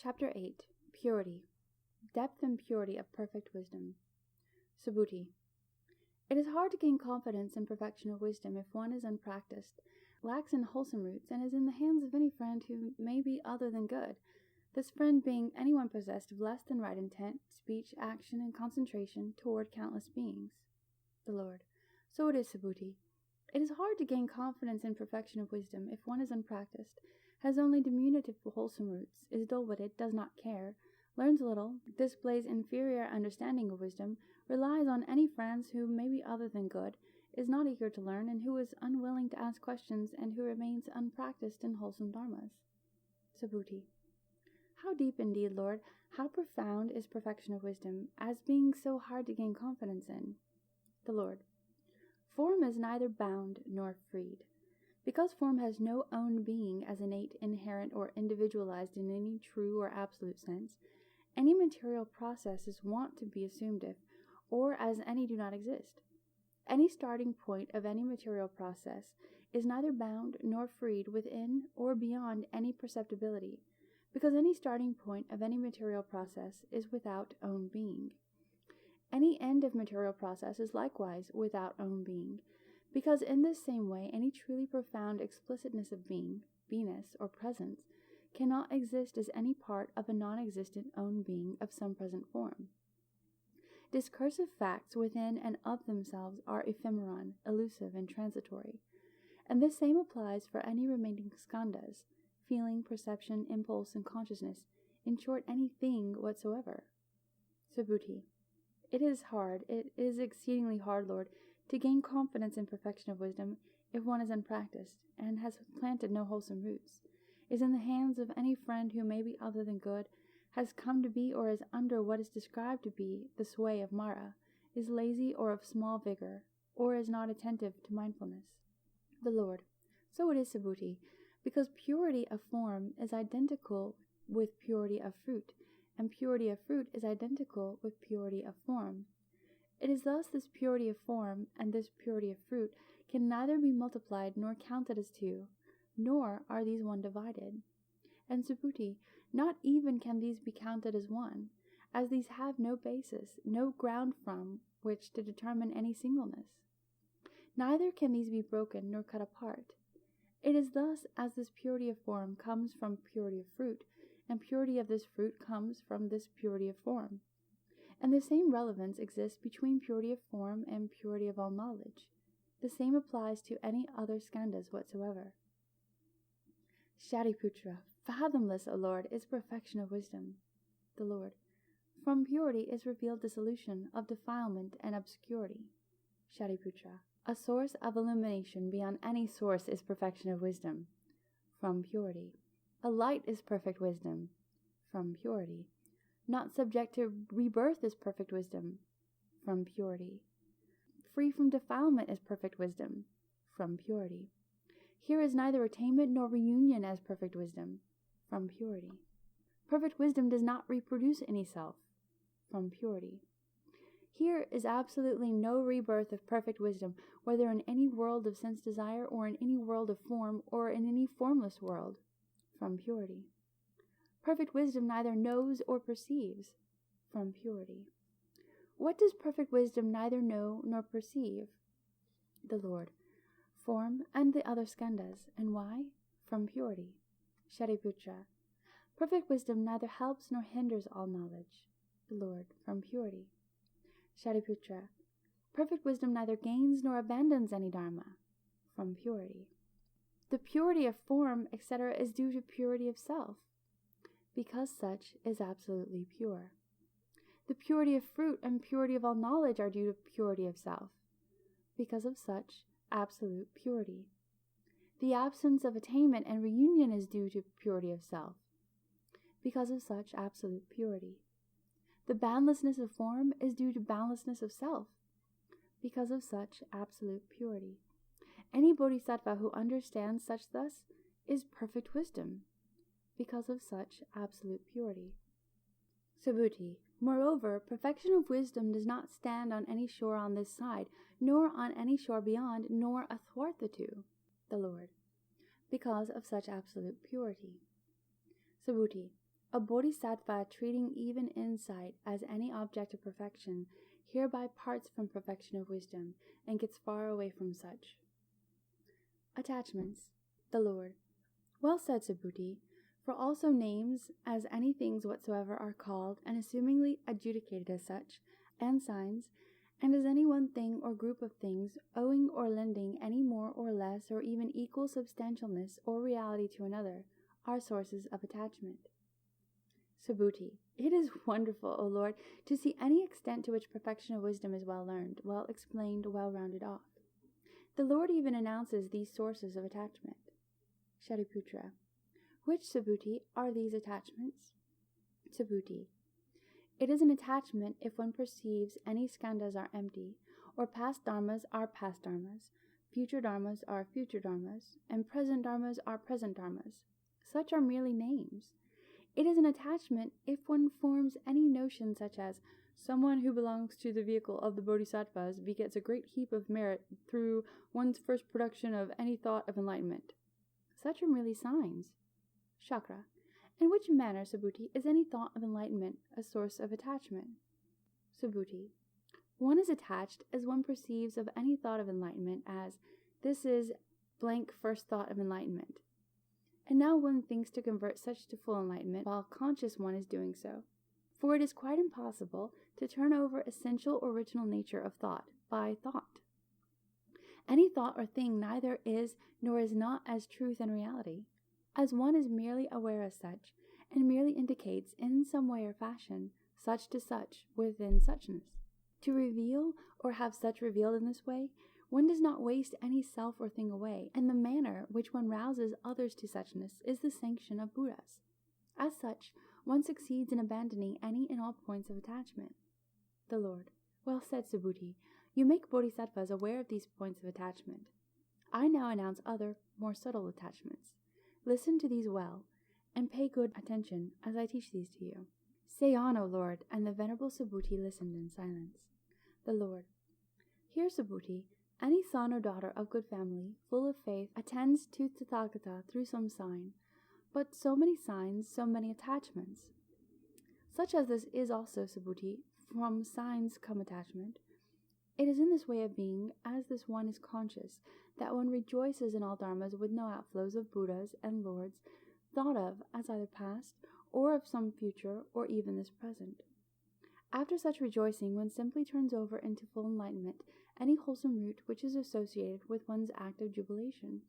Chapter 8. Purity. Depth and purity of perfect wisdom. Subhuti. It is hard to gain confidence in perfection of wisdom if one is unpracticed, lacks in wholesome roots, and is in the hands of any friend who may be other than good, this friend being anyone possessed of less than right intent, speech, action, and concentration toward countless beings. The Lord. So it is, Subhuti. It is hard to gain confidence in perfection of wisdom if one is unpracticed, has only diminutive wholesome roots, is dull-witted, does not care, learns little, displays inferior understanding of wisdom, relies on any friends who may be other than good, is not eager to learn, and who is unwilling to ask questions, and who remains unpracticed in wholesome dharmas. Subhuti. How deep indeed, Lord, how profound is perfection of wisdom, as being so hard to gain confidence in. The Lord. Form is neither bound nor freed. Because form has no own being as innate, inherent, or individualized in any true or absolute sense, any material process is wont to be assumed if, or as any do not exist. Any starting point of any material process is neither bound nor freed within or beyond any perceptibility, because any starting point of any material process is without own being. Any end of material process is likewise without own being, because in this same way any truly profound explicitness of being, beingness, or presence cannot exist as any part of a non-existent own being of some present form. Discursive facts within and of themselves are ephemeron, elusive, and transitory, and this same applies for any remaining skandhas, feeling, perception, impulse, and consciousness, in short, any thing whatsoever. Subhuti. It is exceedingly hard, Lord, to gain confidence in perfection of wisdom if one is unpracticed, and has planted no wholesome roots, is in the hands of any friend who may be other than good, has come to be or is under what is described to be the sway of Mara, is lazy or of small vigor, or is not attentive to mindfulness. The Lord. So it is, Subhuti, because purity of form is identical with purity of fruit, and purity of fruit is identical with purity of form. It is thus this purity of form and this purity of fruit can neither be multiplied nor counted as two, nor are these one divided. And Subhuti, not even can these be counted as one, as these have no basis, no ground from which to determine any singleness. Neither can these be broken nor cut apart. It is thus as this purity of form comes from purity of fruit, and purity of this fruit comes from this purity of form. And the same relevance exists between purity of form and purity of all knowledge. The same applies to any other skandhas whatsoever. Shariputra, fathomless, O Lord, is perfection of wisdom. The Lord. From purity is revealed dissolution of defilement and obscurity. Shariputra. A source of illumination beyond any source is perfection of wisdom. From purity. A light is perfect wisdom. From purity. Not subject to rebirth is perfect wisdom. From purity. Free from defilement is perfect wisdom. From purity. Here is neither attainment nor reunion as perfect wisdom. From purity. Perfect wisdom does not reproduce any self. From purity. Here is absolutely no rebirth of perfect wisdom, whether in any world of sense desire, or in any world of form, or in any formless world. From purity. Perfect wisdom neither knows or perceives. From purity. What does perfect wisdom neither know nor perceive? The Lord. Form and the other skandhas. And why? From purity. Shariputra. Perfect wisdom neither helps nor hinders all knowledge. The Lord. From purity. Shariputra. Perfect wisdom neither gains nor abandons any dharma. From purity. The purity of form, etc., is due to purity of self, because such is absolutely pure. The purity of fruit and purity of all knowledge are due to purity of self, because of such absolute purity. The absence of attainment and reunion is due to purity of self, because of such absolute purity. The boundlessness of form is due to boundlessness of self, because of such absolute purity. Any bodhisattva who understands such thus is perfect wisdom, because of such absolute purity. Subhuti. Moreover, perfection of wisdom does not stand on any shore on this side, nor on any shore beyond, nor athwart the two. The Lord. Because of such absolute purity. Subhuti. A bodhisattva treating even insight as any object of perfection hereby parts from perfection of wisdom and gets far away from such. Attachments. The Lord. Well said, Subhuti. For also names, as any things whatsoever are called, and assumingly adjudicated as such, and signs, and as any one thing or group of things, owing or lending any more or less or even equal substantialness or reality to another, are sources of attachment. Subhuti. It is wonderful, O Lord, to see any extent to which perfection of wisdom is well learned, well explained, well rounded off. The Lord even announces these sources of attachment. Shariputra. Which, Subhuti, are these attachments? Subhuti. It is an attachment if one perceives any skandhas are empty, or past dharmas are past dharmas, future dharmas are future dharmas, and present dharmas are present dharmas. Such are merely names. It is an attachment if one forms any notion such as, someone who belongs to the vehicle of the bodhisattvas begets a great heap of merit through one's first production of any thought of enlightenment. Such are merely signs. Chakra. In which manner, Subhuti, is any thought of enlightenment a source of attachment? Subhuti. One is attached as one perceives of any thought of enlightenment as, this is blank first thought of enlightenment. And now one thinks to convert such to full enlightenment while conscious one is doing so. For it is quite impossible to turn over essential original nature of thought by thought. Any thought or thing neither is nor is not as truth and reality, as one is merely aware as such, and merely indicates in some way or fashion such to such within suchness. To reveal or have such revealed in this way, one does not waste any self or thing away, and the manner which one rouses others to suchness is the sanction of Buddhas. As such, one succeeds in abandoning any and all points of attachment. The Lord. Well said, Subhuti. You make bodhisattvas aware of these points of attachment. I now announce other, more subtle attachments. Listen to these well, and pay good attention as I teach these to you. Say on, O Lord, and the Venerable Subhuti listened in silence. The Lord. Hear, Subhuti, any son or daughter of good family, full of faith, attends to Tathagata through some sign, but so many signs, so many attachments. Such as this is also, Subhuti, from signs come attachment. It is in this way of being, as this one is conscious, that one rejoices in all dharmas with no outflows of Buddhas and Lords, thought of as either past, or of some future, or even this present. After such rejoicing, one simply turns over into full enlightenment any wholesome root which is associated with one's act of jubilation.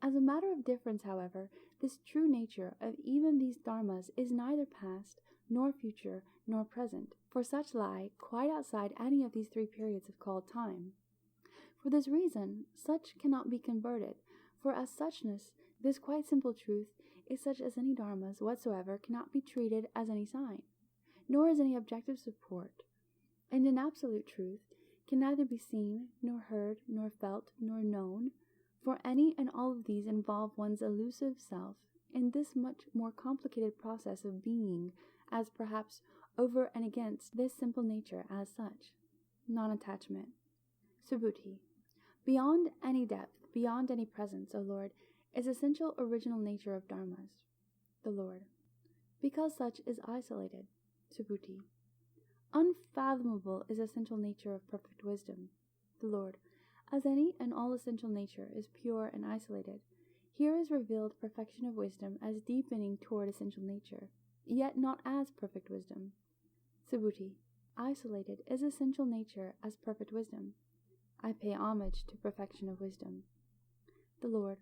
As a matter of difference, however, this true nature of even these dharmas is neither past, nor future, nor present, for such lie quite outside any of these three periods of called time. For this reason, such cannot be converted, for as suchness, this quite simple truth is such as any dharmas whatsoever cannot be treated as any sign, nor as any objective support, and in absolute truth can neither be seen, nor heard, nor felt, nor known, for any and all of these involve one's elusive self in this much more complicated process of being, as perhaps over and against this simple nature as such. Non-attachment. Subhuti. Beyond any depth, beyond any presence, O Lord, is essential original nature of dharmas. The Lord. Because such is isolated. Subhuti. Unfathomable is essential nature of perfect wisdom. The Lord. As any and all essential nature is pure and isolated, here is revealed perfection of wisdom as deepening toward essential nature, yet not as perfect wisdom. Subhuti. Isolated is essential nature as perfect wisdom. I pay homage to perfection of wisdom. The Lord.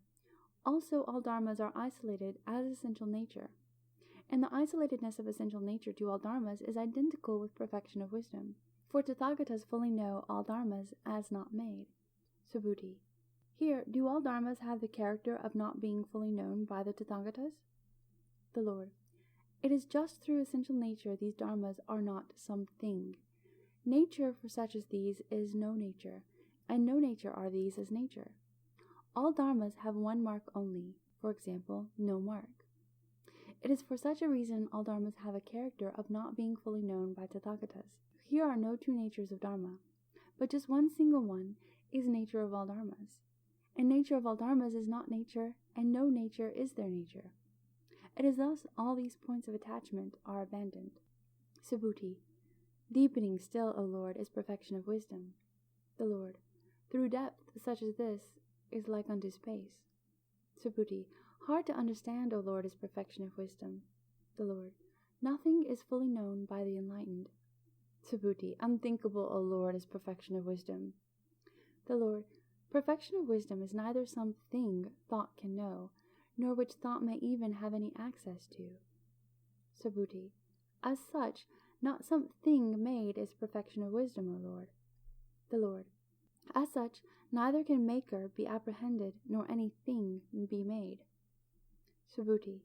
Also all dharmas are isolated as essential nature, and the isolatedness of essential nature to all dharmas is identical with perfection of wisdom, for Tathagatas fully know all dharmas as not made. Subhuti. Here, do all dharmas have the character of not being fully known by the Tathagatas? The Lord. It is just through essential nature these dharmas are not something. Nature for such as these is no nature, and no nature are these as nature. All dharmas have one mark only, for example, no mark. It is for such a reason all dharmas have a character of not being fully known by Tathagatas. Here are no two natures of dharma, but just one single one is nature of all dharmas. And nature of all dharmas is not nature, and no nature is their nature. It is thus all these points of attachment are abandoned. Subhuti. Deepening still, O Lord, is perfection of wisdom. The Lord. Through depth such as this is like unto space. Subhuti. Hard to understand, O Lord, is perfection of wisdom. The Lord. Nothing is fully known by the enlightened. Subhuti. Unthinkable, O Lord, is perfection of wisdom. The Lord. Perfection of wisdom is neither some thing thought can know, nor which thought may even have any access to. Subhuti. As such, not some thing made is perfection of wisdom, O Lord. The Lord. As such, neither can maker be apprehended, nor any thing be made. Subhuti.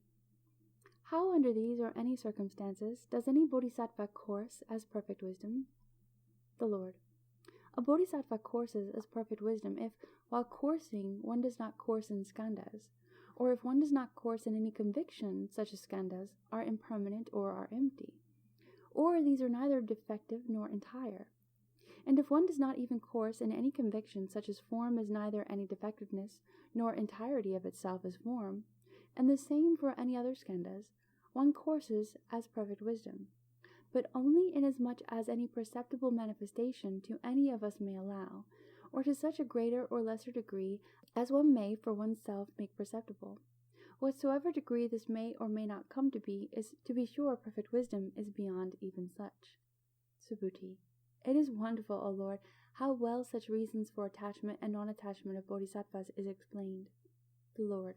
How under these or any circumstances does any bodhisattva course as perfect wisdom? The Lord. A bodhisattva courses as perfect wisdom if, while coursing, one does not course in skandhas, or if one does not course in any conviction such as skandhas are impermanent or are empty, or these are neither defective nor entire. And if one does not even course in any conviction such as form is neither any defectiveness nor entirety of itself as form, and the same for any other skandhas, one courses as perfect wisdom, but only inasmuch as any perceptible manifestation to any of us may allow, or to such a greater or lesser degree as one may for oneself make perceptible. Whatsoever degree this may or may not come to be, is to be sure perfect wisdom is beyond even such. Subhuti. It is wonderful, O Lord, how well such reasons for attachment and non-attachment of bodhisattvas is explained. The Lord.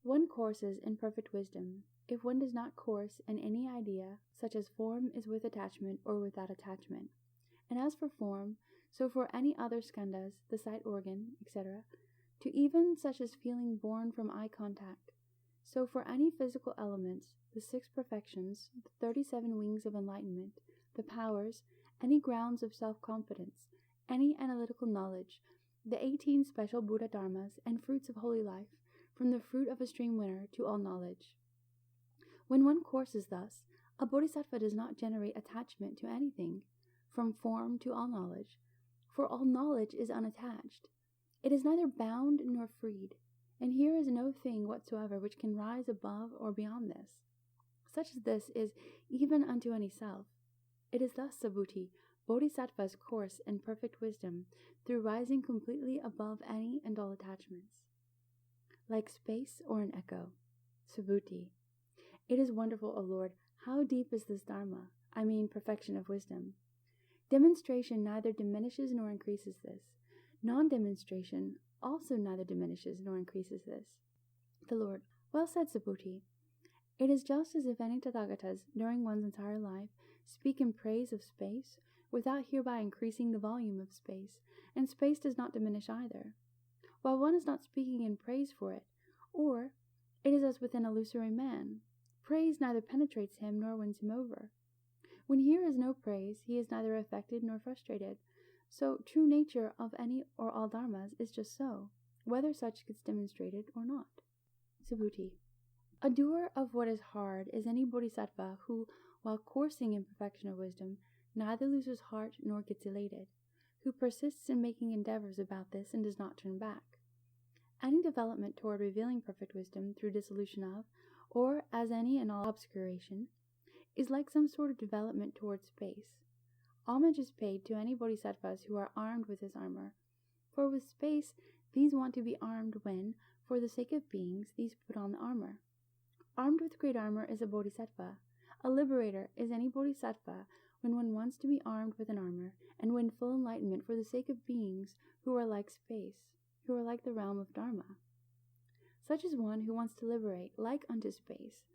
One courses in perfect wisdom if one does not course in any idea such as form is with attachment or without attachment. And as for form, so for any other skandhas, the sight organ, etc., to even such as feeling born from eye contact, so for any physical elements, the 6 perfections, the 37 wings of enlightenment, the powers, any grounds of self-confidence, any analytical knowledge, the 18 special Buddha dharmas and fruits of holy life, from the fruit of a stream winner to all knowledge. When one courses thus, a bodhisattva does not generate attachment to anything, from form to all knowledge, for all knowledge is unattached. It is neither bound nor freed, and here is no thing whatsoever which can rise above or beyond this. Such as this is even unto any self. It is thus, Subhuti, bodhisattvas course in perfect wisdom through rising completely above any and all attachments. Like space or an echo. Subhuti. It is wonderful, O Lord, how deep is this dharma, I mean perfection of wisdom. Demonstration neither diminishes nor increases this. Non-demonstration also neither diminishes nor increases this. The Lord. Well said, Subhuti. It is just as if any Tathagatas, during one's entire life, speak in praise of space, without hereby increasing the volume of space, and space does not diminish either, while one is not speaking in praise for it. Or, it is as with an illusory man. Praise neither penetrates him nor wins him over. When here is no praise, he is neither affected nor frustrated. So, true nature of any or all dharmas is just so, whether such gets demonstrated or not. Subhuti. A doer of what is hard is any bodhisattva who, while coursing in perfection of wisdom, neither loses heart nor gets elated, who persists in making endeavors about this and does not turn back. Any development toward revealing perfect wisdom through dissolution of, or as any and all obscuration, is like some sort of development toward space. Homage is paid to any bodhisattvas who are armed with this armor, for with space these want to be armed when, for the sake of beings, these put on the armor. Armed with great armor is a bodhisattva. A liberator is any bodhisattva when one wants to be armed with an armor, and win full enlightenment for the sake of beings who are like space, who are like the realm of Dharma. Such is one who wants to liberate like unto space,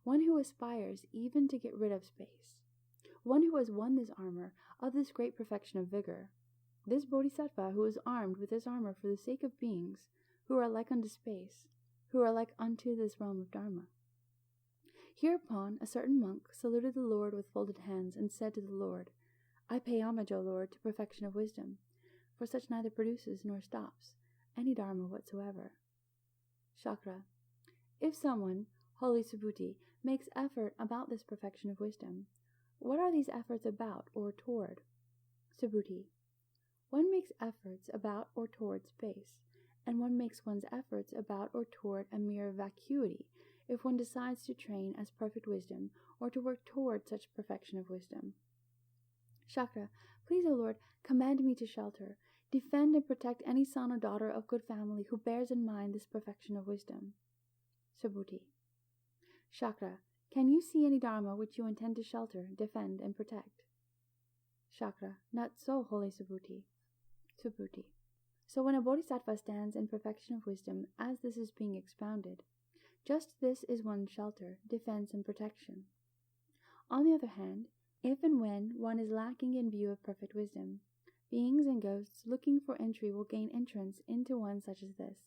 one who aspires even to get rid of space, one who has won this armor of this great perfection of vigor. This bodhisattva who is armed with this armor for the sake of beings who are like unto space, who are like unto this realm of Dharma. Hereupon a certain monk saluted the Lord with folded hands and said to the Lord, I pay homage, O Lord, to perfection of wisdom, for such neither produces nor stops any dharma whatsoever. Shakra. If someone, holy Subhuti, makes effort about this perfection of wisdom, what are these efforts about or toward? Subhuti. One makes efforts about or toward space, and one makes one's efforts about or toward a mere vacuity, if one decides to train as perfect wisdom or to work toward such perfection of wisdom. Shakra, please, O Lord, command me to shelter, defend and protect any son or daughter of good family who bears in mind this perfection of wisdom. Subhuti. Shakra, can you see any dharma which you intend to shelter, defend, and protect? Shakra, not so, holy Subhuti. Subhuti. So when a bodhisattva stands in perfection of wisdom as this is being expounded, just this is one's shelter, defense, and protection. On the other hand, if and when one is lacking in view of perfect wisdom, beings and ghosts looking for entry will gain entrance into one such as this.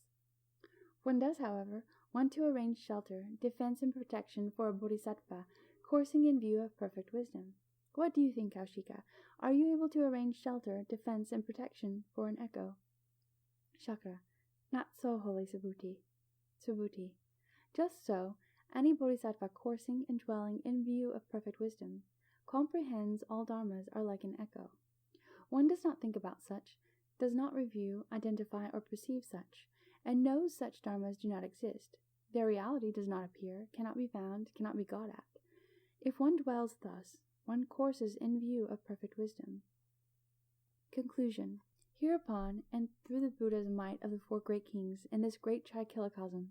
One does, however, want to arrange shelter, defense, and protection for a bodhisattva coursing in view of perfect wisdom. What do you think, Kaushika? Are you able to arrange shelter, defense, and protection for an echo? Shakra. Not so, holy Subhuti. Subhuti. Just so, any bodhisattva coursing and dwelling in view of perfect wisdom comprehends all dharmas are like an echo. One does not think about such, does not review, identify, or perceive such, and knows such dharmas do not exist. Their reality does not appear, cannot be found, cannot be got at. If one dwells thus, one courses in view of perfect wisdom. Conclusion. Hereupon, and through the Buddha's might of the four great kings in this great trichilocosm,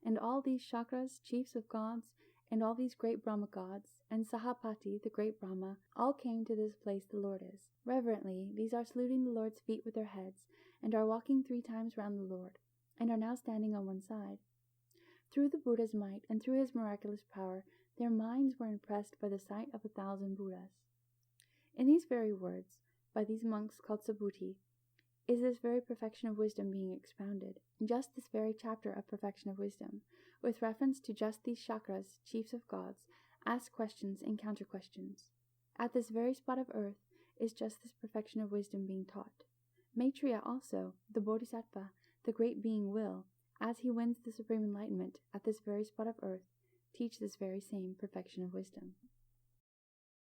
and all these chakras, chiefs of gods, and all these great Brahma gods, and Sahapati, the great Brahma, all came to this place the Lord is. Reverently, these are saluting the Lord's feet with their heads, and are walking 3 times round the Lord, and are now standing on one side. Through the Buddha's might, and through his miraculous power, their minds were impressed by the sight of 1,000 Buddhas. In these very words, by these monks called Subhuti, is this very perfection of wisdom being expounded, just this very chapter of perfection of wisdom, with reference to just these chakras, chiefs of gods, ask questions and counter questions. At this very spot of earth is just this perfection of wisdom being taught. Maitreya also, the bodhisattva, the great being will, as he wins the supreme enlightenment at this very spot of earth, teach this very same perfection of wisdom.